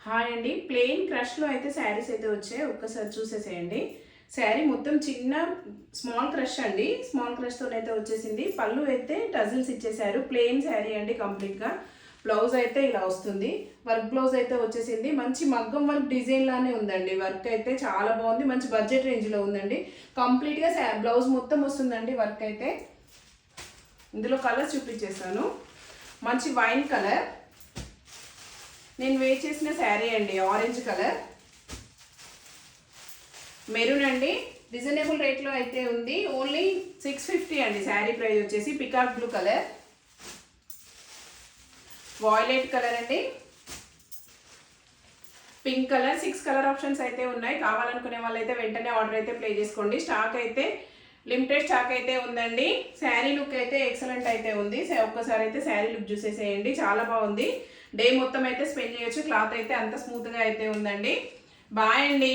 Hi అండి. Plain క్రష్లో అయితే శారీస్ అయితే వచ్చాయి, ఒక్కసారి చూసేసేయండి. శారీ మొత్తం చిన్న స్మాల్ క్రష్ అండి, స్మాల్ క్రష్తో అయితే వచ్చేసింది. పళ్ళు అయితే టజిల్స్ ఇచ్చేసారు. ప్లెయిన్ శారీ అండి కంప్లీట్గా. బ్లౌజ్ అయితే ఇలా వస్తుంది, వర్క్ బ్లౌజ్ అయితే వచ్చేసింది. మంచి మగ్గం వర్క్ డిజైన్ లానే ఉందండి. వర్క్ అయితే చాలా బాగుంది, మంచి బడ్జెట్ రేంజ్లో ఉందండి. కంప్లీట్గా బ్లౌజ్ మొత్తం వస్తుందండి వర్క్ అయితే. ఇందులో కలర్స్ చూపించేస్తాను. మంచి వైన్ కలర్, నేను వేర్ చేసిన శారీ అండి ఆరెంజ్ కలర్, మెరూన్ అండి. రీజనబుల్ రేట్లో అయితే ఉంది, ఓన్లీ 650 అండి శారీ ప్రైస్ వచ్చేసి. Peacock blue colour, violet colour అండి, పింక్ కలర్. 6 కలర్ ఆప్షన్స్ అయితే ఉన్నాయి. కావాలనుకునే వాళ్ళైతే వెంటనే ఆర్డర్ అయితే ప్లే చేసుకోండి. స్టాక్ అయితే లిమిటెడ్ స్టాక్ అయితే ఉందండి. శారీ లుక్ అయితే ఎక్సలెంట్ అయితే ఉంది. ఒక్కసారి అయితే శారీ లుక్ చూసేసేయండి, చాలా బాగుంది. డే మొత్తం అయితే స్పెండ్ చేయొచ్చు. క్లాత్ అయితే అంత స్మూత్గా అయితే ఉందండి. బాయ్ అండి.